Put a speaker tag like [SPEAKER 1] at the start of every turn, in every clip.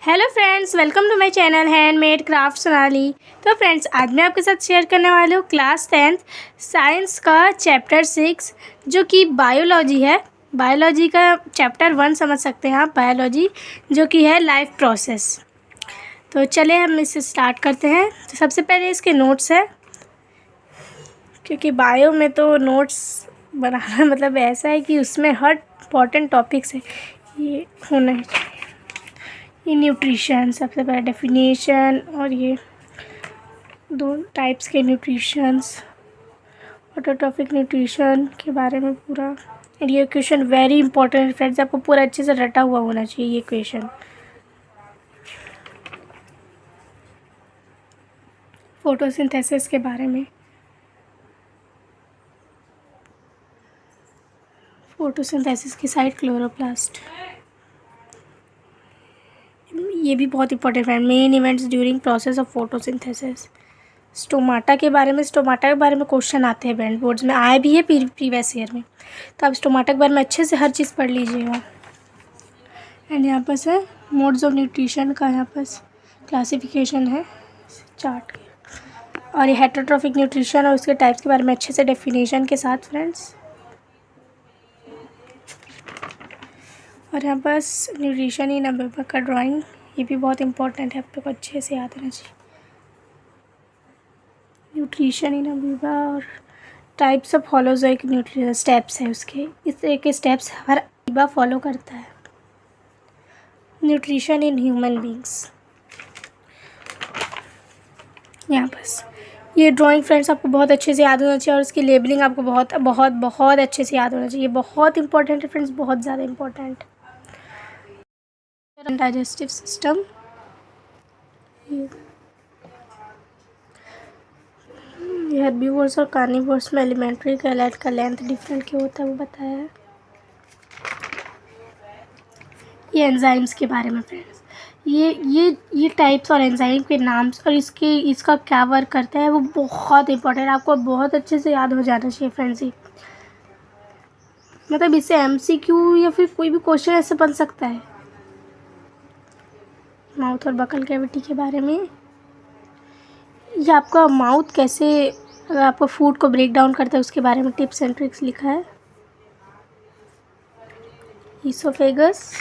[SPEAKER 1] Hello friends, welcome to my channel handmade craft Sonali. तो friends, आज मैं आपके साथ शेयर करने वाली हूँ क्लास 10th साइंस का चैप्टर 6 जो कि बायोलॉजी है। बायोलॉजी का चैप्टर 1 समझ सकते हैं आप, बायोलॉजी जो कि है लाइफ प्रोसेस। तो चले हम इसे स्टार्ट करते हैं। तो सबसे पहले इसके नोट्स है, क्योंकि बायो में तो नोट्स बनाना मतलब ऐसा है कि उसमें हर इम्पॉर्टेंट टॉपिक्स है, ये होना ही चाहिए। ये न्यूट्रिशन सबसे पहले डेफिनेशन, और ये दो टाइप्स के न्यूट्रिशंस, ऑटोट्रॉफिक न्यूट्रिशन के बारे में पूरा। और ये क्वेश्चन वेरी इंपॉर्टेंट फ्रेंड्स, आपको पूरा अच्छे से रटा हुआ होना चाहिए ये क्वेश्चन। फोटोसिंथेसिस के बारे में, फोटोसिंथेसिस की साइट क्लोरोप्लास्ट। ये भी बहुत इंपॉर्टेंट है, main events during process of photosynthesis. Stomata के बारे में, स्टोमाटा के बारे में क्वेश्चन आते हैं बैंड बोर्ड्स में, आए भी है प्रीवियस ईयर में। तो आप स्टोमाटा के बारे में अच्छे से हर चीज़ पढ़ लीजिएगा। एंड यहाँ पर है मोड्स ऑफ न्यूट्रिशन का, यहाँ पर क्लासिफिकेशन है चार्ट के। और ये हेटरोट्रॉफिक न्यूट्रिशन और उसके टाइप्स के बारे में अच्छे से डेफिनेशन के साथ फ्रेंड्स। और यहाँ पर न्यूट्रिशन इन अमीबा का ड्राइंग, ये भी बहुत इंपॉर्टेंट है, आपको अच्छे से याद रहना चाहिए। न्यूट्रिशन इन अमीबा और types of holozoic nutrition steps है उसके, इस तरह के स्टेप्स हर अमीबा फॉलो करता है। न्यूट्रिशन इन ह्यूमन बींग्स, यहाँ बस ये ड्राइंग फ्रेंड्स आपको बहुत अच्छे से याद होना चाहिए, और उसकी लेबलिंग आपको बहुत बहुत बहुत अच्छे से याद होना चाहिए। बहुत इंपॉर्टेंट है फ्रेंड्स, बहुत ज़्यादा इंपॉर्टेंट। डाइजेस्टिव सिस्टम, ये हेर्बीवोर्स और कार्निवोर्स में एलिमेंट्री कैलेट का लेंथ डिफरेंट क्यों होता है वो बताया है। ये एंजाइम्स के बारे में फ्रेंड्स, ये टाइप्स और एंजाइम के नाम और इसका क्या वर्क करता है वो बहुत इंपॉर्टेंट, आपको बहुत अच्छे से याद हो जाना चाहिए फ्रेंड्स। ये मतलब इससे एमसीक्यू या फिर कोई भी क्वेश्चन ऐसे बन सकता है। माउथ और बकल कैविटी के बारे में, ये आपका माउथ कैसे अगर आपको फूड को ब्रेक डाउन करता है उसके बारे में टिप्स एंड ट्रिक्स लिखा है। ईसोफेगस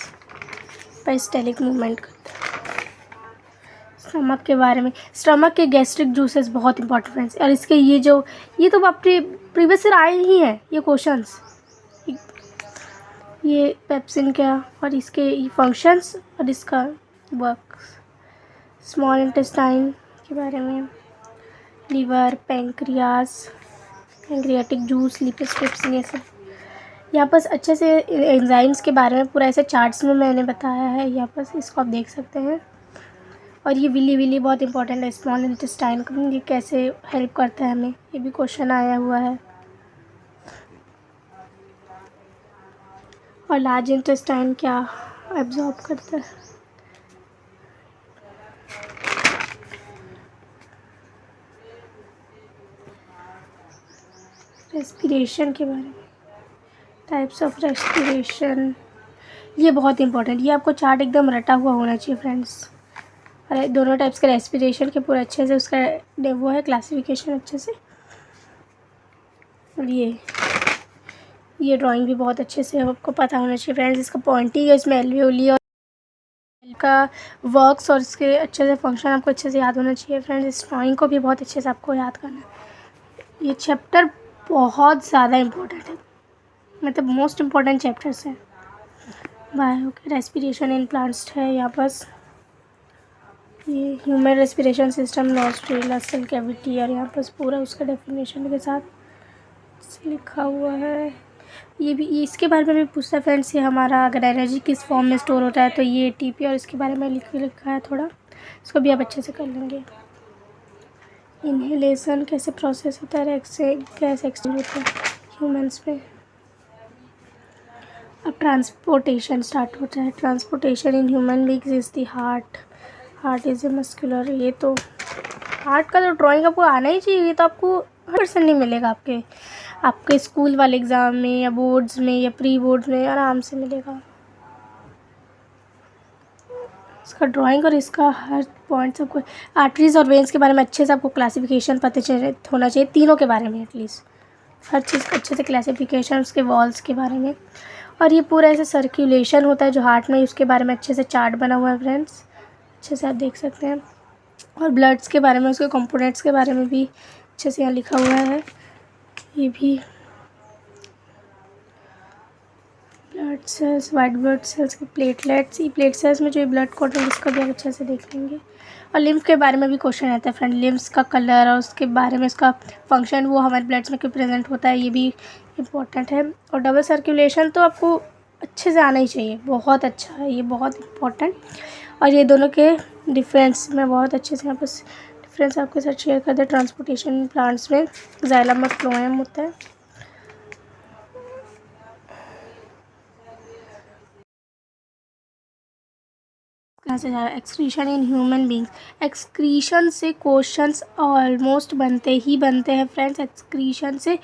[SPEAKER 1] पेरिस्टाल्टिक मूवमेंट करता है। स्टमक के बारे में, स्टमक के गैस्ट्रिक जूसेस बहुत इंपॉर्टेंट फ्रेंड्स, और इसके ये तो आपके प्रीवियस ईयर आए ही हैं ये क्वेश्चंस। ये पेप्सिन क्या और इसके फंक्शंस और इसका वर्क। स्मॉल इंटेस्टाइन के बारे में, liver, pancreas, pancreatic juice, lipid strips, ये सब यहाँ पर अच्छे से एंजाइम्स के बारे में पूरा ऐसे चार्ट्स में मैंने बताया है, यहाँ पर इसको आप देख सकते हैं। और ये विली बहुत इंपॉर्टेंट है, स्मॉल इंटेस्टाइन को ये कैसे हेल्प करता है हमें, ये भी क्वेश्चन आया हुआ है। और लार्ज इंटेस्टाइन क्या एब्जॉर्ब करता है। रेस्पिरेशन के बारे में, टाइप्स ऑफ रेस्पिरेशन, ये बहुत इंपॉर्टेंट, ये आपको चार्ट एकदम रटा हुआ होना चाहिए फ्रेंड्स। और दोनों टाइप्स के रेस्पिरेशन के पूरा अच्छे से उसका वो है क्लासिफिकेशन अच्छे से। और ये ड्राइंग भी बहुत अच्छे से आपको पता होना चाहिए फ्रेंड्स। इसका पॉइंटिंग है, इसमें एल्वियोली और का वर्क्स और इसके अच्छे से फंक्शन आपको अच्छे से याद होना चाहिए फ्रेंड्स। इस ड्राइंग को भी बहुत अच्छे से आपको याद करना है। ये चैप्टर बहुत ज़्यादा इम्पोर्टेंट है, मतलब मोस्ट इम्पॉर्टेंट चैप्टर्स हैं। बायो के रेस्पिरेशन इन प्लांट्स है यहाँ पर। ये ह्यूमन रेस्पिरेशन सिस्टम, नॉस्ट्रिल, नसल कैविटी, और यहाँ पर पूरा उसका डेफिनेशन के साथ लिखा हुआ है। ये भी इसके बारे में भी पूछता है फ्रेंड्स, ये हमारा अगर एनर्जी किस फॉर्म में स्टोर होता है तो ये एटीपी, और इसके बारे में लिखा है थोड़ा, इसको भी आप अच्छे से कर लेंगे। इन्हेलेशन कैसे प्रोसेस होता है, गैस एक्सचेंज होता है ह्यूमन्स पे। अब ट्रांसपोर्टेशन स्टार्ट होता है। Transportation in human beings is the heart is a muscular. ये तो हार्ट का तो ड्राइंग आपको आना ही चाहिए, ये तो आपको 100% नहीं मिलेगा आपके स्कूल वाले एग्ज़ाम में या बोर्ड्स में या प्री बोर्ड्स में आराम से मिलेगा। इसका ड्राइंग और इसका हर पॉइंट सबको, आर्टरीज और वेन्स के बारे में अच्छे से आपको क्लासिफिकेशन पता होना चाहिए, तीनों के बारे में एटलीस्ट हर चीज़ का अच्छे से क्लासिफिकेशन, उसके वॉल्स के बारे में। और ये पूरा ऐसे सर्कुलेशन होता है जो हार्ट में, उसके बारे में अच्छे से चार्ट बना हुआ है फ्रेंड्स, अच्छे से आप देख सकते हैं। और ब्लड्स के बारे में, उसके कंपोनेंट्स के बारे में भी अच्छे से यहाँ लिखा हुआ है। ये भी blood cells, white blood cells के प्लेटलेट्स, ये प्लेट सेल्स में जो ये ब्लड क्लॉट है उसका भी आप अच्छे से देख लेंगे। और लिम्फ के बारे में भी क्वेश्चन आता है फ्रेंड, लिम्फ्स का कलर और उसके बारे में, उसका फंक्शन, वो हमारे ब्लड्स में क्यों प्रेजेंट होता है, ये भी इम्पोर्टेंट है। और डबल सर्कुलेशन तो आपको अच्छे से आना ही चाहिए, बहुत अच्छा है ये, बहुत इम्पोर्टेंट। और ये दोनों के डिफरेंस में बहुत अच्छे से यहाँ पर डिफरेंस आपके साथ शेयर कर दे। ट्रांसपोर्टेशन प्लांट्स में जाइलम और फ्लोएम होता है। कहाँ से जा रहा है, excretion in human beings. Excretion से क्वेश्चंस ऑलमोस्ट बनते हैं फ्रेंड्स। एक्सक्रीशन से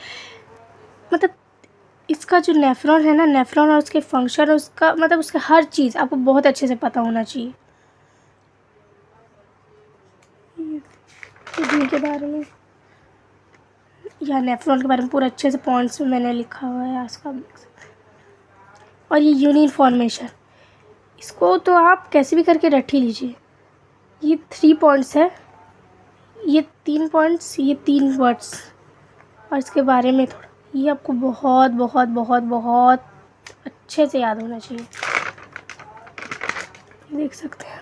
[SPEAKER 1] मतलब इसका जो नेफ्रॉन है ना, नेफ्रॉन और उसके फंक्शन और उसका मतलब उसका हर चीज़ आपको बहुत अच्छे से पता होना चाहिए। किडनी के बारे में या नेफ्रॉन के बारे में पूरा अच्छे से पॉइंट्स में मैंने लिखा हुआ है आज का। और ये यूनियन फॉर्मेशन, इसको तो आप कैसे भी करके रट ही लीजिए। ये 3 पॉइंट्स है, ये 3 पॉइंट्स, ये 3 वर्ड्स, और इसके बारे में थोड़ा, ये आपको बहुत बहुत बहुत बहुत अच्छे से याद होना चाहिए। देख सकते हैं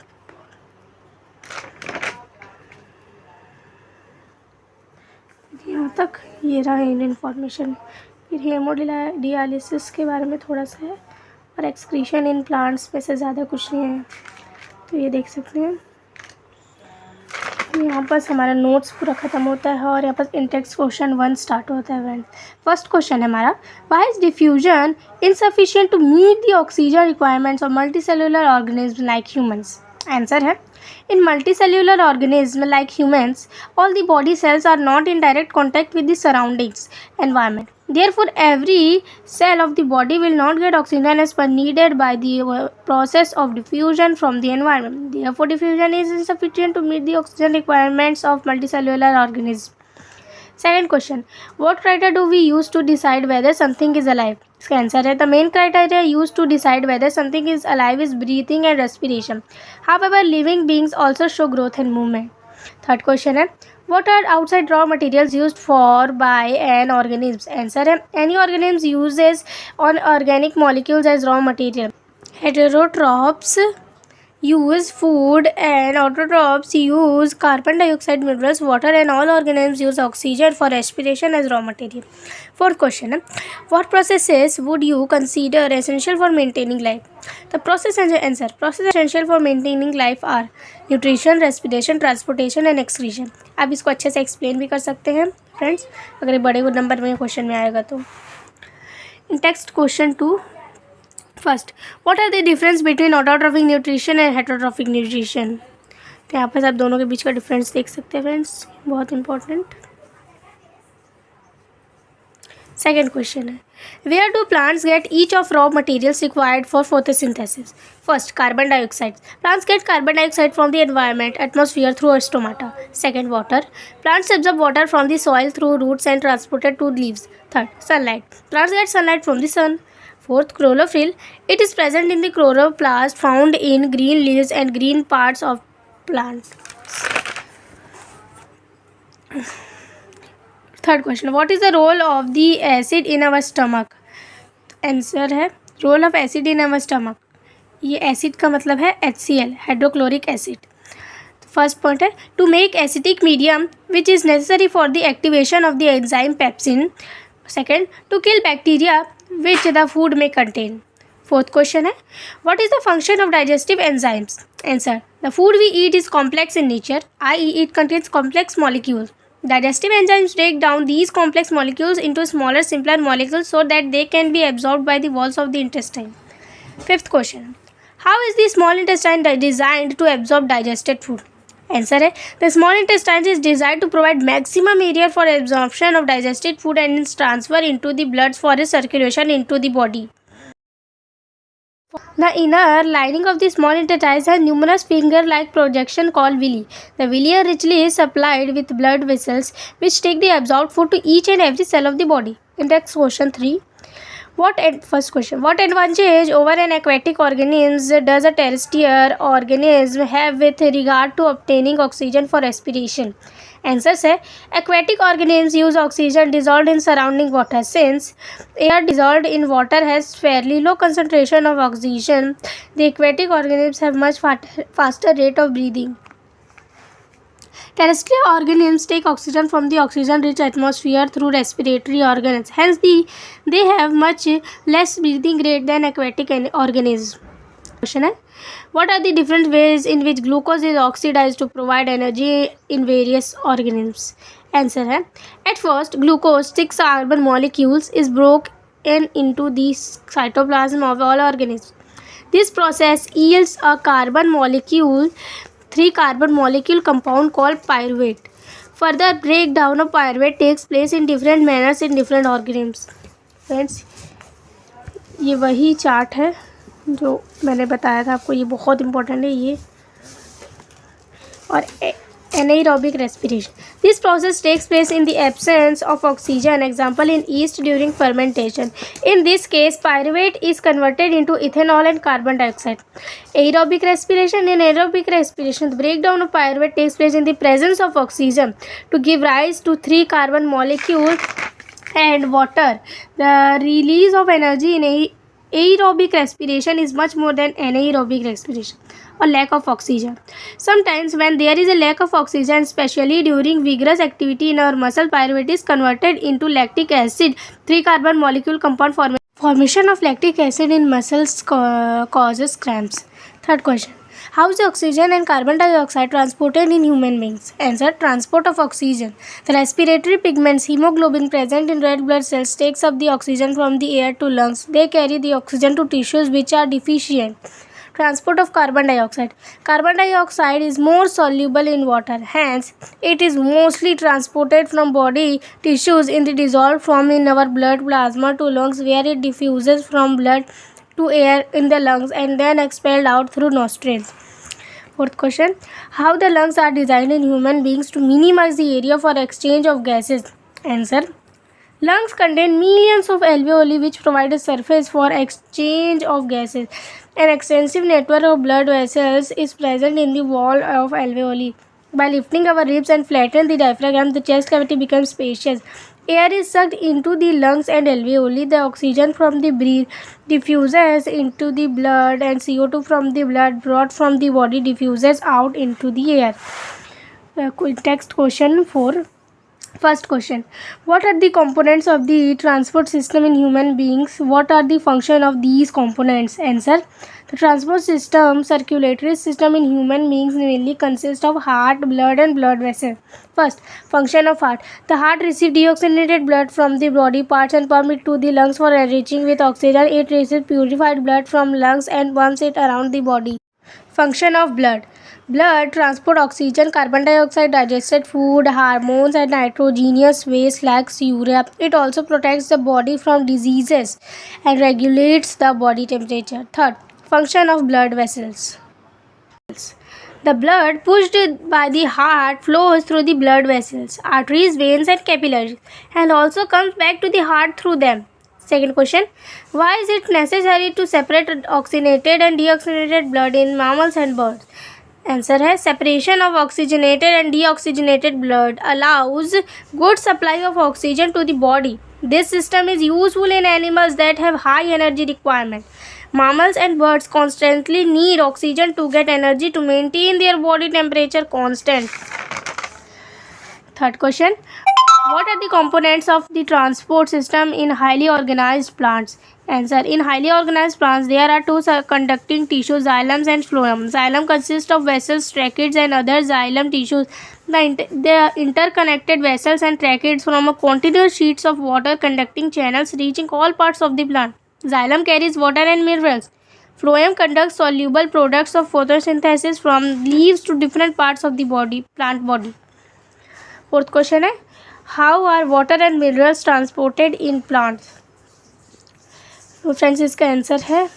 [SPEAKER 1] यहाँ तक, ये रहा यूनियन फॉर्मेशन। फिर हेमोडियालिसिस के बारे में थोड़ा सा है, और एक्सक्रीशन इन प्लांट्स में से ज़्यादा कुछ नहीं है। तो ये देख सकते हैं, यहाँ पर हमारा नोट्स पूरा ख़त्म होता है और यहाँ पर इंटेक्स क्वेश्चन 1 स्टार्ट होता है फ्रेंड। फर्स्ट क्वेश्चन है हमारा, why is diffusion insufficient to meet the oxygen requirements of multicellular organism like humans. Answer है, in multicellular organisms like humans, all the body cells are not in direct contact with the surroundings environment. Therefore, every cell of the body will not get oxygen as per needed by the process of diffusion from the environment. Therefore, diffusion is insufficient to meet the oxygen requirements of multicellular organisms. Second question, what criteria do we use to decide whether something is alive? इसका answer है, the main criteria used to decide whether something is alive is breathing and respiration. However, living beings also show growth and movement. Third question है, what are outside raw materials used for by an organism? Answer है, any organism uses on organic molecules as raw material. Heterotrophs use food and autotrophs use carbon dioxide, minerals, water, and all organisms use oxygen for respiration as raw material. Fourth question, what processes would you consider essential for maintaining life? The process essential for maintaining life are nutrition, respiration, transportation and excretion. आप इसको अच्छे से explain भी कर सकते हैं friends, अगर ये बड़े नंबर में क्वेश्चन में आएगा तो। Next question 2, first, what are the difference between autotrophic nutrition and heterotrophic nutrition. तो यहाँ पर आप दोनों के बीच का डिफरेंस देख सकते हैं फ्रेंड्स, बहुत इंपॉर्टेंट। सेकेंड क्वेश्चन है, where do plants get each of raw materials required for photosynthesis. First, carbon dioxide, plants get carbon dioxide from the environment atmosphere through stomata. Second, water, plants absorb water from the soil through roots and transported to leaves. Third, sunlight, plants get sunlight from the sun. Fourth, chlorophyll, it is present in the chloroplast found in green leaves and green parts of plants. Third question, what is the role of the acid in our stomach? Answer है, role of acid in our stomach, ये acid का मतलब है HCl, hydrochloric acid. First point है, to make acidic medium which is necessary for the activation of the enzyme pepsin. Second, to kill bacteria which the food may contain. Fourth question है, what is the function of digestive enzymes? Answer, the food we eat is complex in nature, i.e. it contains complex molecules. Digestive enzymes break down these complex molecules into smaller, simpler molecules so that they can be absorbed by the walls of the intestine. Fifth question, how is the small intestine designed to absorb digested food? Answer है, the small intestine is designed to provide maximum area for absorption of digested food and its transfer into the blood for its circulation into the body. The inner lining of the small intestine has numerous finger-like projections called villi. The villi are richly supplied with blood vessels which take the absorbed food to each and every cell of the body. Index question 3. First question. What advantage over an aquatic organism does a terrestrial organism have with regard to obtaining oxygen for respiration? Answer है aquatic organisms use oxygen dissolved in surrounding water. Since air dissolved in water has fairly low concentration of oxygen, the aquatic organisms have much faster rate of breathing. Terrestrial organisms take oxygen from the oxygen-rich atmosphere through respiratory organs. Hence, they have much less breathing rate than aquatic organisms. Question है, what are the different ways in which glucose is oxidized to provide energy in various organisms? Answer है, at first, glucose 6 carbon molecules is broken into the cytoplasm of all organisms. This process yields a 3 carbon molecule compound called pyruvate. Further breakdown of pyruvate takes place in different manners in different organisms. Friends, ये वही chart है जो मैंने बताया था आपको, ये बहुत इंपॉर्टेंट है ये. और anaerobic respiration. This process takes place in the absence of oxygen, example in yeast during fermentation. In this case, pyruvate is converted into ethanol and carbon dioxide. Aerobic respiration. In aerobic respiration, the breakdown of pyruvate takes place in the presence of oxygen to give rise to 3 carbon molecules and water. The release of energy in aerobic respiration is much more than anaerobic respiration or lack of oxygen. Sometimes when there is a lack of oxygen, especially during vigorous activity in our muscle, pyruvate is converted into lactic acid. 3 carbon molecule compound formation of lactic acid in muscles causes cramps. Third question. How is oxygen and carbon dioxide transported in human beings? Answer, transport of oxygen. The respiratory pigments hemoglobin present in red blood cells takes up the oxygen from the air to lungs. They carry the oxygen to tissues which are deficient. Transport of carbon dioxide. Carbon dioxide is more soluble in water. Hence, it is mostly transported from body tissues in the dissolved form in our blood plasma to lungs, where it diffuses from blood to air in the lungs and then expelled out through nostrils. Fourth question. How the lungs are designed in human beings to minimize the area for exchange of gases? Answer. Lungs contain millions of alveoli which provide a surface for exchange of gases. An extensive network of blood vessels is present in the wall of alveoli. By lifting our ribs and flatten the diaphragm, the chest cavity becomes spacious. Air is sucked into the lungs and alveoli. The oxygen from the breath diffuses into the blood, and CO2 from the blood brought from the body diffuses out into the air. Text question 4. First question. What are the components of the transport system in human beings? What are the function of these components? Answer. The transport system, circulatory system in human beings mainly consists of heart, blood and blood vessels. First, function of heart. The heart receives deoxygenated blood from the body parts and pumps it to the lungs for enriching with oxygen. It receives purified blood from lungs and pumps it around the body. Function of blood. Blood transport oxygen, carbon dioxide, digested food, hormones and nitrogenous waste like urea. It also protects the body from diseases and regulates the body temperature. Third, function of blood vessels. The blood pushed by the heart flows through the blood vessels, arteries, veins and capillaries, and also comes back to the heart through them. Second question. Why is it necessary to separate oxygenated and deoxygenated blood in mammals and birds? Answer है, separation of oxygenated and deoxygenated blood allows good supply of oxygen to the body. This system is useful in animals that have high energy requirement. Mammals and birds constantly need oxygen to get energy to maintain their body temperature constant. Third question. What are the components of the transport system in highly organized plants? Answer. In highly organized plants, there are two conducting tissues, xylem and phloem. Xylem consists of vessels, tracheids and other xylem tissues. The interconnected vessels and tracheids form a continuous sheets of water conducting channels reaching all parts of the plant. Xylem carries water and minerals. Phloem conducts soluble products of photosynthesis from leaves to different parts of the plant body. Fourth question है, how are water and minerals transported in plants? तो friends इसका answer है,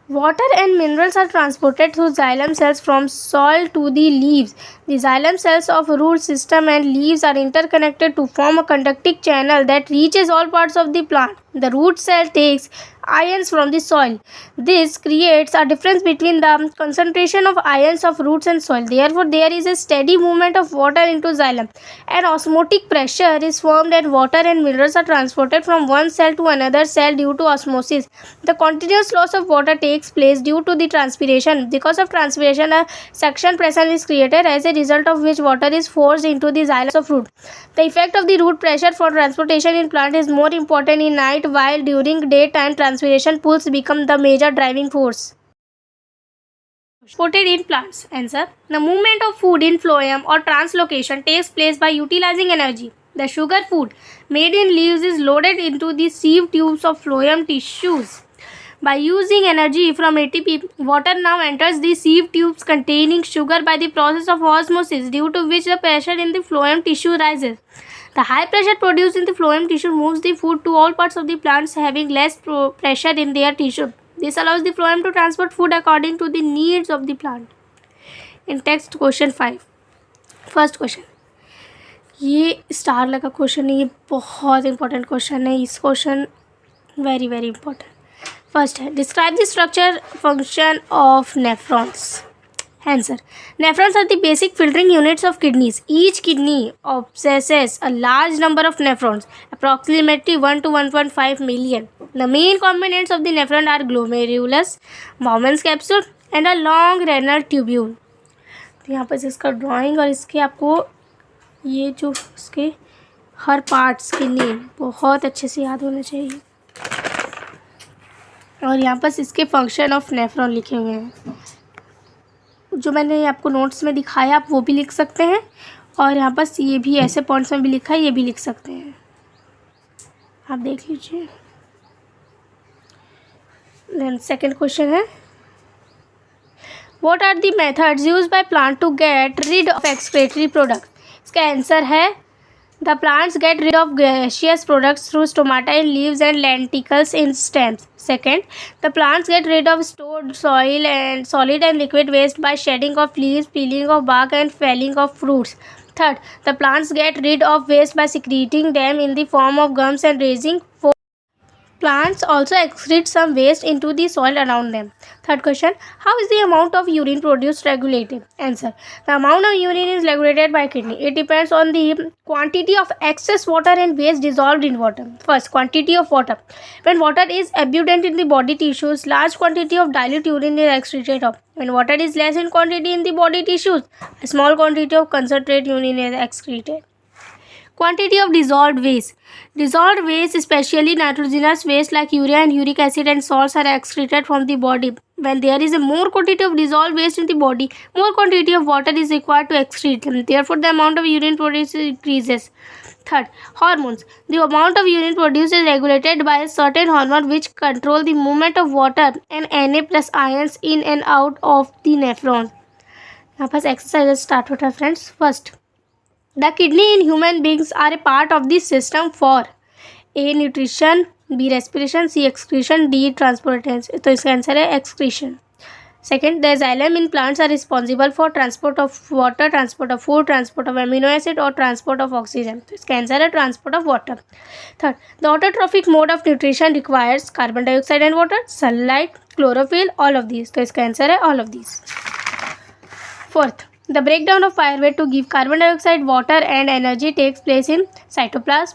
[SPEAKER 1] Water and minerals are transported through xylem cells from soil to the leaves. The xylem cells of root system and leaves are interconnected to form a conducting channel that reaches all parts of the plant. The root cell takes ions from the soil. This creates a difference between the concentration of ions of roots and soil. Therefore, there is a steady movement of water into xylem. An osmotic pressure is formed and water and minerals are transported from one cell to another cell due to osmosis. The continuous loss of water takes place due to the transpiration. Because of transpiration, a suction pressure is created, as a result of which water is forced into the xylem of root. The effect of the root pressure for transportation in plant is more important in night, while during daytime transpiration pulls become the major driving force. Transported in plants. Answer. The movement of food in phloem or translocation takes place by utilizing energy. The sugar food made in leaves is loaded into the sieve tubes of phloem tissues. By using energy from ATP, water now enters the sieve tubes containing sugar by the process of osmosis, due to which the pressure in the phloem tissue rises. The high pressure produced in the phloem tissue moves the food to all parts of the plants having less pressure in their tissue. This allows the phloem to transport food according to the needs of the plant. In text question 5. First question, ये star लगा question है, ये बहुत important question है. इस question very very important. First है, describe the structure function of nephrons. Answer. Nephrons are the basic filtering units of kidneys. Each kidney possesses a large number of nephrons, approximately 1 to 1.5 million. The main components of the nephron are glomerulus, Bowman's capsule, and a long renal tubule. तो यहाँ पर इसका drawing और इसके आपको ये जो इसके हर पार्ट्स के नेम बहुत अच्छे से याद होना चाहिए. और यहाँ पर इसके फंक्शन ऑफ नेफ्रॉन लिखे हुए हैं. जो मैंने आपको नोट्स में दिखाया आप वो भी लिख सकते हैं, और यहाँ पर ये भी ऐसे पॉइंट्स में भी लिखा है, ये भी लिख सकते हैं, आप देख लीजिए. देन सेकंड क्वेश्चन है, what are the methods used by plant to get rid of excretory product. इसका आंसर है, the plants get rid of gaseous products through stomata in leaves and lenticels in stems. Second, the plants get rid of stored soil and solid and liquid waste by shedding of leaves, peeling of bark, and felling of fruits. Third, the plants get rid of waste by secreting them in the form of gums and raising. Fourth, plants also excrete some waste into the soil around them. Third question, how is the amount of urine produced regulated? Answer. The amount of urine is regulated by kidney. It depends on the quantity of excess water and waste dissolved in water. First, quantity of water. When water is abundant in the body tissues, large quantity of dilute urine is excreted off. When water is less in quantity in the body tissues, a small quantity of concentrate urine is excreted. Quantity of dissolved waste. Dissolved waste, especially nitrogenous waste like urea and uric acid and salts, are excreted from the body. When there is a more quantity of dissolved waste in the body, more quantity of water is required to excrete them. Therefore, the amount of urine produced increases. Third, hormones. The amount of urine produced is regulated by a certain hormone which control the movement of water and Na plus ions in and out of the nephron. यहाँ पास exercise start होता है friends. First, the kidney in human beings are a part of this system for A. nutrition, B. respiration, C. excretion, D. transportation. तो इसका answer है excretion. Second, the xylem in plants are responsible for transport of water, transport of food, transport of amino acid और transport of oxygen. तो इसका answer है transport of water. Third, the autotrophic mode of nutrition requires carbon dioxide and water, sunlight, chlorophyll, all of these. तो इसका answer है all of these. Fourth, the breakdown of pyruvate to give carbon dioxide, water and energy takes place in cytoplasm,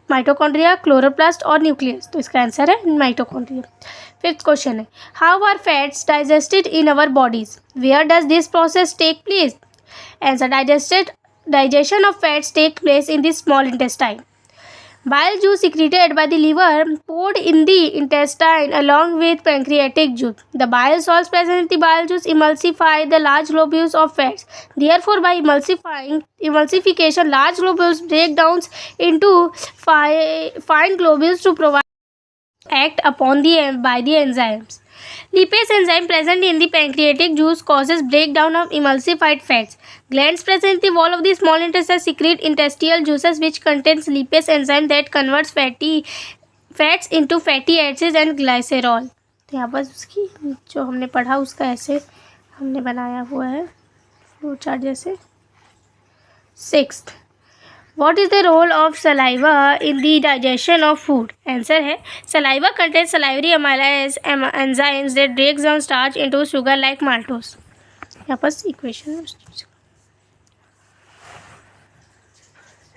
[SPEAKER 1] mitochondria, chloroplast और nucleus. तो इसका answer है mitochondria. Fifth question है, how are fats digested in our bodies. Where does this process take place. Answer, digestion of fats take place in the small intestine. Bile juice secreted by the liver poured in the intestine along with pancreatic juice. The bile salts present in the bile juice emulsify the large globules of fats. Therefore, by emulsification, large globules break down into fine globules to provide act upon by the enzymes. Lipase enzyme present in the pancreatic juice causes breakdown of emulsified fats. Glands present in the wall of the small intestine secrete intestinal juices which contains lipase enzyme that converts fats into fatty acids and glycerol. तो यहाँ पर उसकी जो हमने पढ़ा उसका ऐसे हमने बनाया हुआ है फ्लो चार्ट जैसे। 6th, What is the role of saliva in the digestion of food? Answer है saliva contains salivary amylase enzymes that breaks down starch into sugar like maltose। यहाँ पर equation,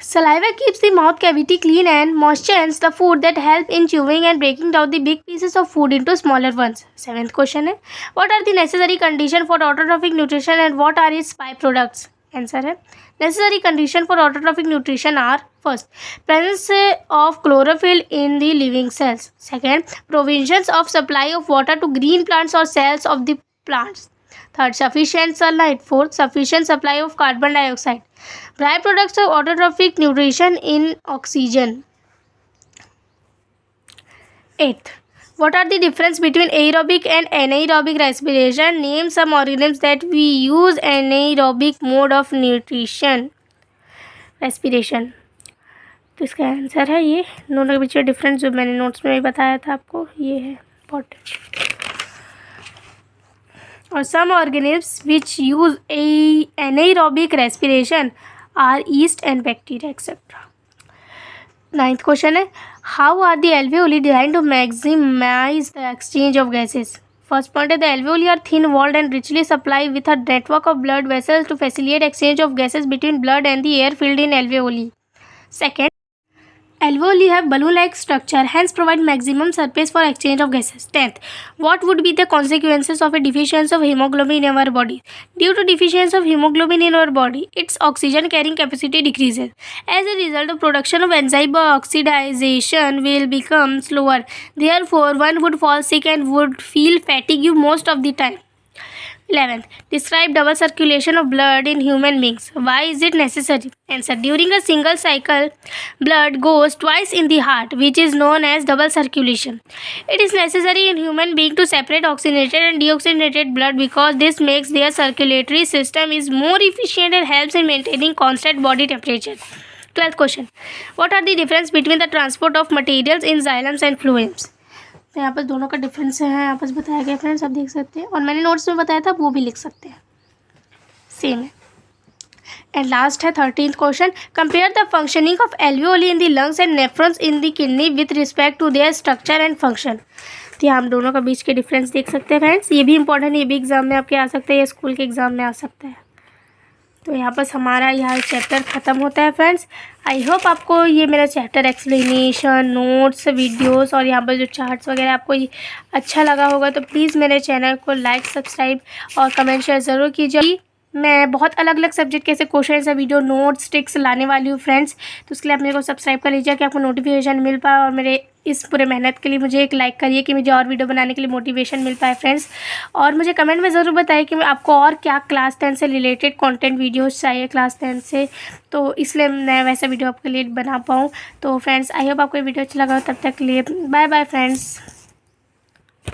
[SPEAKER 1] saliva keeps the mouth cavity clean and moistens the food that help in chewing and breaking down the big pieces of food into smaller ones। 7th question है what are the necessary condition for autotrophic nutrition and what are its byproducts? Answer है necessary condition for autotrophic nutrition are first, presence of chlorophyll in the living cells. Second, provisions of supply of water to green plants or cells of the plants. Third, sufficient sunlight. Fourth, sufficient supply of carbon dioxide. Byproducts of autotrophic nutrition in oxygen. 8th, what are the difference between aerobic and anaerobic respiration? Name some organisms that we use anaerobic mode of nutrition respiration। तो इसका answer है ये दोनों के बीच में difference जो मैंने notes में भी बताया था आपको, ये है इम्पोर्टेंट। और some organisms which use anaerobic respiration are yeast and bacteria etcetera. 9th question है how are the alveoli designed to maximize the exchange of gases? First point है the alveoli are thin walled and richly supplied with a network of blood vessels to facilitate exchange of gases between blood and the air filled in alveoli. Second, alveoli have balloon-like structure, hence provide maximum surface for exchange of gases. 10th, what would be the consequences of a deficiency of hemoglobin in our body? Due to deficiency of hemoglobin in our body, its oxygen carrying capacity decreases. As a result, the production of enzyme oxidization will become slower. Therefore, one would fall sick and would feel fatigue most of the time. 11th, describe double circulation of blood in human beings. Why is it necessary? Answer, during a single cycle, blood goes twice in the heart, which is known as double circulation. It is necessary in human being to separate oxygenated and deoxygenated blood because this makes their circulatory system is more efficient and helps in maintaining constant body temperature. 12th question, what are the difference between the transport of materials in xylems and phloems? तो यहाँ पर दोनों का difference है यहाँ पर बताया गया फ्रेंड्स, आप देख सकते हैं और मैंने नोट्स में बताया था वो भी लिख सकते हैं, सेम है। एंड लास्ट है 13th question, compare the functioning of alveoli in the lungs and nephrons in the kidney with respect to their structure and function. तो यहाँ हम दोनों का बीच के डिफरेंस देख सकते हैं फ्रेंड्स, ये भी इंपॉर्टेंट, ये भी एग्जाम में आपके आ सकते हैं या स्कूल के एग्जाम में आ सकता है। तो यहाँ पर हमारा यहाँ चैप्टर ख़त्म होता है फ्रेंड्स। आई होप आपको ये मेरा चैप्टर एक्सप्लेनेशन, नोट्स, वीडियोस और यहाँ पर जो चार्ट्स वगैरह आपको ये अच्छा लगा होगा। तो प्लीज़ मेरे चैनल को लाइक, सब्सक्राइब और कमेंट शेयर ज़रूर कीजिए। मैं बहुत अलग अलग सब्जेक्ट के ऐसे क्वेश्चन ऐसे वीडियो नोट्स टिक्स लाने वाली हूँ फ्रेंड्स, तो उसके लिए आप मेरे को सब्सक्राइब कर लीजिए कि आपको नोटिफिकेशन मिल पाए और मेरे इस पूरे मेहनत के लिए मुझे एक लाइक करिए कि मुझे और वीडियो बनाने के लिए मोटिवेशन मिल पाए फ्रेंड्स। और मुझे कमेंट में ज़रूर बताइए कि आपको और क्या क्लास 10 से रिलेटेड कंटेंट वीडियोस चाहिए क्लास 10 से, तो इसलिए मैं वैसा वीडियो आपके लिए बना पाऊँ। तो फ्रेंड्स आई होप आपको ये वीडियो अच्छा लगा, तब तक के लिए बाय बाय फ्रेंड्स।